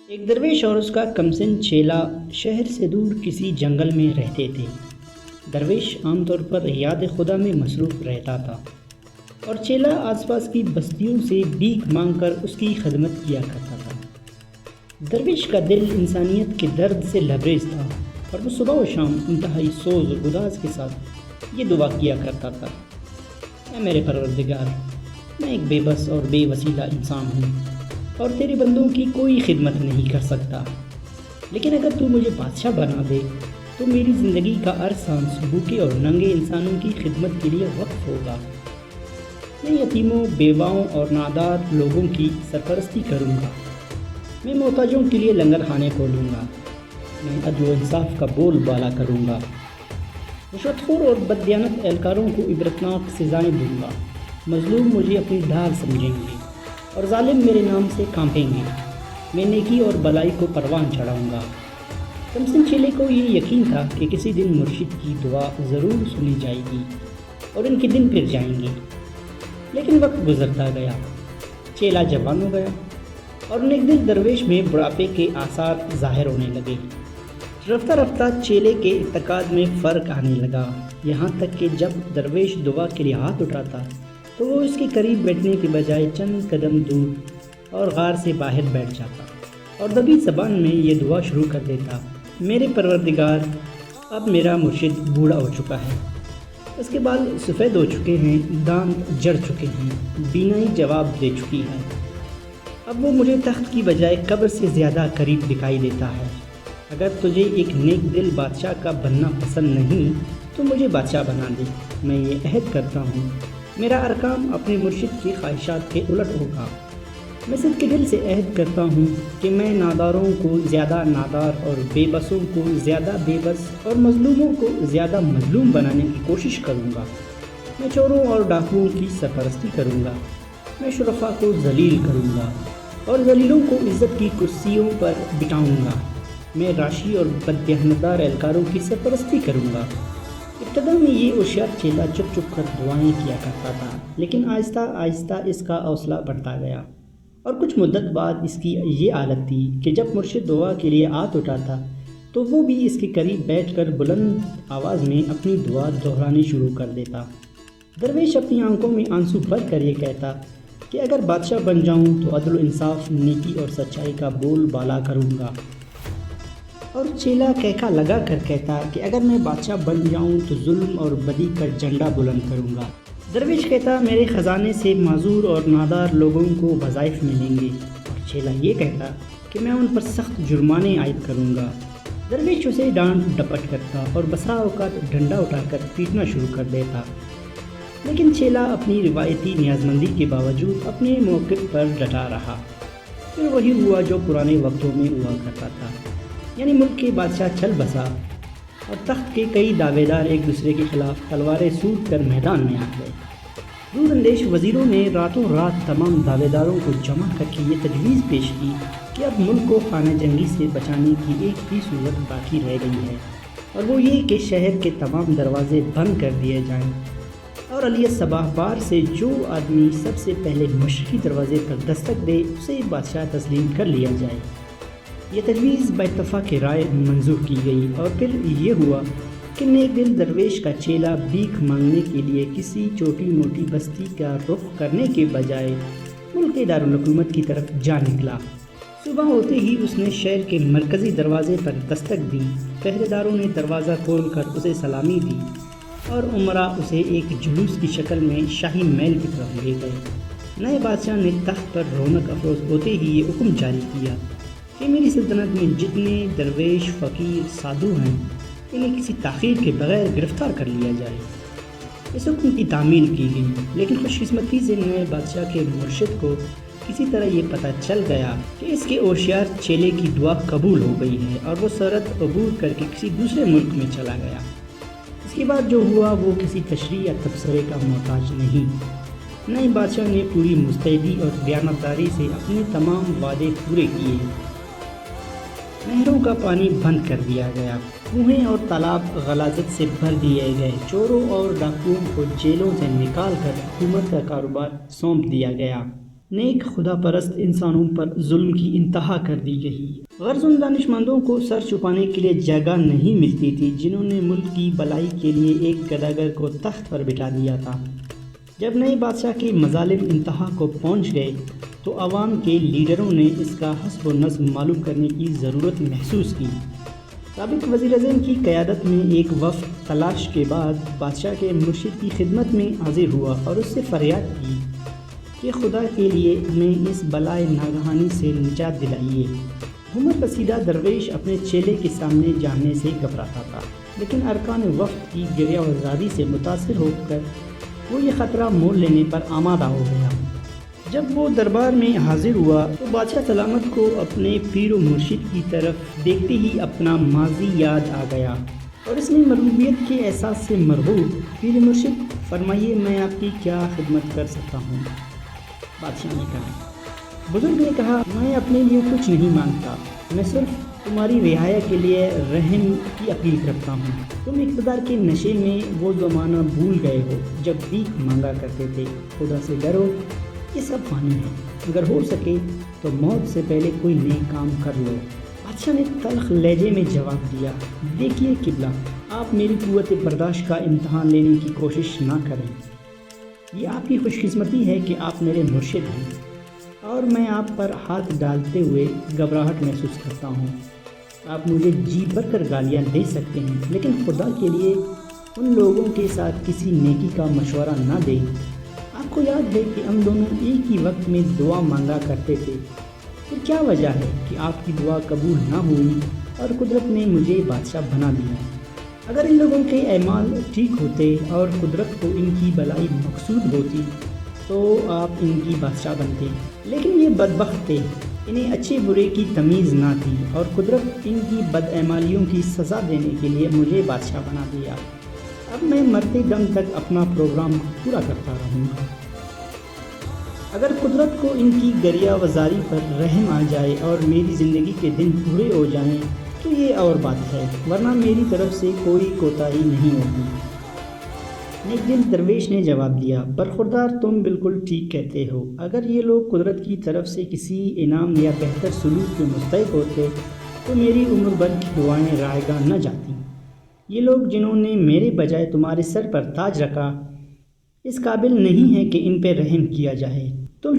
ایک درویش اور اس کا کمسن چیلا شہر سے دور کسی جنگل میں رہتے تھے۔ درویش عام طور پر یاد خدا میں مصروف رہتا تھا اور چیلا آس پاس کی بستیوں سے بھیک مانگ کر اس کی خدمت کیا کرتا تھا۔ درویش کا دل انسانیت کے درد سے لبریز تھا اور وہ صبح و شام انتہائی سوز و گداز کے ساتھ یہ دعا کیا کرتا تھا: اے میرے پروردگار، میں ایک بے بس اور بے وسیلہ انسان ہوں اور تیرے بندوں کی کوئی خدمت نہیں کر سکتا، لیکن اگر تو مجھے بادشاہ بنا دے تو میری زندگی کا ہر سانس بھوکے اور ننگے انسانوں کی خدمت کے لیے وقف ہوگا۔ میں یتیموں، بیواؤں اور نادار لوگوں کی سرپرستی کروں گا۔ میں محتاجوں کے لیے لنگر خانے کھولوں گا۔ میں عدل و انصاف کا بول بالا کروں گا۔ رشوت خور اور بددیانت اہلکاروں کو عبرتناک سزائیں دوں گا۔ مظلوم مجھے اپنی ڈھال سمجھیں گے اور ظالم میرے نام سے کانپیں گے۔ میں نیکی اور بلائی کو پروان چڑھاؤں گا۔ کمسن چیلے کو یہ یقین تھا کہ کسی دن مرشد کی دعا ضرور سنی جائے گی اور ان کے دن پھر جائیں گے، لیکن وقت گزرتا گیا۔ چیلا جوان ہو گیا اور نیک دل درویش میں بڑھاپے کے آثار ظاہر ہونے لگے۔ رفتہ رفتہ چیلے کے اعتقاد میں فرق آنے لگا، یہاں تک کہ جب درویش دعا کے لیے ہاتھ اٹھاتا تو وہ اس کے قریب بیٹھنے کے بجائے چند قدم دور اور غار سے باہر بیٹھ جاتا اور دبی زبان میں یہ دعا شروع کر دیتا: میرے پروردگار، اب میرا مرشد بوڑھا ہو چکا ہے، اس کے بال سفید ہو چکے ہیں، دانت جڑ چکے ہیں، بینائی جواب دے چکی ہے۔ اب وہ مجھے تخت کی بجائے قبر سے زیادہ قریب دکھائی دیتا ہے۔ اگر تجھے ایک نیک دل بادشاہ کا بننا پسند نہیں تو مجھے بادشاہ بنا دے۔ میں یہ عہد کرتا ہوں، میرا ہر کام اپنے مرشد کی خواہشات کے الٹ ہوگا۔ میں صدق کے دل سے عہد کرتا ہوں کہ میں ناداروں کو زیادہ نادار اور بے بسوں کو زیادہ بے بس اور مظلوموں کو زیادہ مظلوم بنانے کی کوشش کروں گا۔ میں چوروں اور ڈاکوؤں کی سرپرستی کروں گا۔ میں شرفاء کو ذلیل کروں گا اور ذلیلوں کو عزت کی کرسیوں پر بٹھاؤں گا۔ میں راشی اور بددیانتدار اہلکاروں کی سرپرستی کروں گا۔ ابتدا میں یہ ہوشیار چیلا چپ چپ کر دعائیں کیا کرتا تھا، لیکن آہستہ آہستہ اس کا حوصلہ بڑھتا گیا اور کچھ مدت بعد اس کی یہ عادت تھی کہ جب مرشد دعا کے لیے ہاتھ اٹھاتا تو وہ بھی اس کے قریب بیٹھ کر بلند آواز میں اپنی دعا دہرانی شروع کر دیتا۔ درویش اپنی آنکھوں میں آنسو بھر کر یہ کہتا کہ اگر بادشاہ بن جاؤں تو عدل و انصاف، نیکی اور سچائی کا بول بالا کروں گا، اور چیلا کہکا لگا کر کہتا کہ اگر میں بادشاہ بن جاؤں تو ظلم اور بدی کا جھنڈا بلند کروں گا۔ درویش کہتا میرے خزانے سے معذور اور نادار لوگوں کو وظائف ملیں گے، اور چیلا یہ کہتا کہ میں ان پر سخت جرمانے عائد کروں گا۔ درویش اسے ڈانٹ ڈپٹ کرتا اور بسا اوقات ڈنڈا اٹھا کر پیٹنا شروع کر دیتا، لیکن چیلا اپنی روایتی نیازمندی کے باوجود اپنے موقف پر ڈٹا رہا۔ پھر وہی ہوا جو پرانے وقتوں میں ہوا کرتا تھا، یعنی ملک کے بادشاہ چل بسا اور تخت کے کئی دعوے دار ایک دوسرے کے خلاف تلواریں سوٹ کر میدان میں آ گئے۔ دور اندیش وزیروں نے راتوں رات تمام دعوے داروں کو جمع کر کے یہ تجویز پیش کی کہ اب ملک کو خانہ جنگی سے بچانے کی ایک ہی صورت باقی رہ گئی ہے، اور وہ یہ کہ شہر کے تمام دروازے بند کر دیے جائیں اور علیہ صباح بار سے جو آدمی سب سے پہلے مشرقی دروازے پر دستک دے اسے بادشاہ تسلیم کر لیا جائے۔ یہ تجویز باتفاق رائے منظور کی گئی، اور پھر یہ ہوا کہ نیک دل درویش کا چیلا بھیک مانگنے کے لیے کسی چھوٹی موٹی بستی کا رخ کرنے کے بجائے ملک دارالحکومت کی طرف جا نکلا۔ صبح ہوتے ہی اس نے شہر کے مرکزی دروازے پر دستک دی۔ پہرے داروں نے دروازہ کھول کر اسے سلامی دی اور امراء اسے ایک جلوس کی شکل میں شاہی محل کی طرف لے گئے۔ نئے بادشاہ نے تخت پر رونق افروز ہوتے ہی یہ حکم جاری کیا کہ میری سلطنت میں جتنے درویش، فقیر، سادھو ہیں انہیں کسی تاخیر کے بغیر گرفتار کر لیا جائے۔ اس حکم کی تعمیل کی گئی، لیکن خوش قسمتی سے نئے بادشاہ کے مرشد کو کسی طرح یہ پتہ چل گیا کہ اس کے ہوشیار چیلے کی دعا قبول ہو گئی ہے، اور وہ سرحد عبور کر کے کسی دوسرے ملک میں چلا گیا۔ اس کے بعد جو ہوا وہ کسی تشریح یا تبصرے کا محتاج نہیں۔ نئے بادشاہ نے پوری مستعدی اور دیانتداری سے اپنے تمام وعدے پورے کیے۔ نہروں کا پانی بند کر دیا گیا، کنویں اور تالاب غلاظت سے بھر دیے گئے، چوروں اور ڈاکوؤں کو جیلوں سے نکال کر حکومت کا کاروبار سونپ دیا گیا۔ نیک خدا پرست انسانوں پر ظلم کی انتہا کر دی گئی۔ غرض ان دانشمندوں کو سر چھپانے کے لیے جگہ نہیں ملتی تھی جنہوں نے ملک کی بھلائی کے لیے ایک گداگر کو تخت پر بٹھا دیا تھا۔ جب نئے بادشاہ کے مظالم انتہا کو پہنچ گئے تو عوام کے لیڈروں نے اس کا حسب و نظم معلوم کرنے کی ضرورت محسوس کی۔ سابق وزیر اعظم کی قیادت میں ایک وفد تلاش کے بعد بادشاہ کے مرشد کی خدمت میں حاضر ہوا اور اس سے فریاد کی کہ خدا کے لیے ہمیں اس بلائے ناگہانی سے نجات دلائیے۔ عمر رسیدہ درویش اپنے چیلے کے سامنے جانے سے گھبراتا تھا، لیکن ارکان وفد کی گریہ وزاری سے متاثر ہو کر وہ یہ خطرہ مول لینے پر آمادہ ہو گیا۔ جب وہ دربار میں حاضر ہوا تو بادشاہ سلامت کو اپنے پیر و مرشد کی طرف دیکھتے ہی اپنا ماضی یاد آ گیا اور اس نے مرغوبیت کے احساس سے مرغوب، پیر مرشد فرمائیے میں آپ کی کیا خدمت کر سکتا ہوں؟ بادشاہ نے کہا۔ بزرگ نے کہا میں اپنے لیے کچھ نہیں مانگتا، میں صرف تمہاری رعایا کے لیے رحم کی اپیل کرتا ہوں۔ تم اقتدار کے نشے میں وہ زمانہ بھول گئے ہو جب بھیک مانگا کرتے تھے۔ خدا سے ڈرو، یہ سب فانی ہے، اگر ہو سکے تو موت سے پہلے کوئی نیک کام کر لو۔ بادشاہ نے تلخ لہجے میں جواب دیا، دیکھیے قبلہ، آپ میری قوت برداشت کا امتحان لینے کی کوشش نہ کریں۔ یہ آپ کی خوش قسمتی ہے کہ آپ میرے مرشد ہیں اور میں آپ پر ہاتھ ڈالتے ہوئے گھبراہٹ محسوس کرتا ہوں۔ آپ مجھے جی بھر کر گالیاں دے سکتے ہیں، لیکن خدا کے لیے ان لوگوں کے ساتھ کسی نیکی کا مشورہ نہ دیں۔ آپ کو یاد ہے کہ ہم دونوں ایک ہی وقت میں دعا مانگا کرتے تھے، پھر کیا وجہ ہے کہ آپ کی دعا قبول نہ ہوئی اور قدرت نے مجھے بادشاہ بنا دیا؟ اگر ان لوگوں کے اعمال ٹھیک ہوتے اور قدرت کو ان کی بھلائی مقصود ہوتی تو آپ ان کی بادشاہ بنتے، لیکن یہ بدبخت تھے، انہیں اچھے برے کی تمیز نہ تھی اور قدرت ان کی بدعمالیوں کی سزا دینے کے لیے مجھے بادشاہ بنا دیا۔ اب میں مرتے دم تک اپنا پروگرام پورا کرتا رہوں گا۔ اگر قدرت کو ان کی گریہ وزاری پر رحم آ جائے اور میری زندگی کے دن پورے ہو جائیں تو یہ اور بات ہے، ورنہ میری طرف سے کوئی کوتاہی نہیں ہوگی۔ ایک دن درویش نے جواب دیا، برخوردار تم بالکل ٹھیک کہتے ہو، اگر یہ لوگ قدرت کی طرف سے کسی انعام یا بہتر سلوک کے مستحق ہوتے تو میری عمر بھر کی دعائیں رائگاں نہ جاتی۔ یہ لوگ جنہوں نے میرے بجائے تمہارے سر پر تاج رکھا اس قابل نہیں ہے کہ ان پہ رحم کیا جائے۔ تم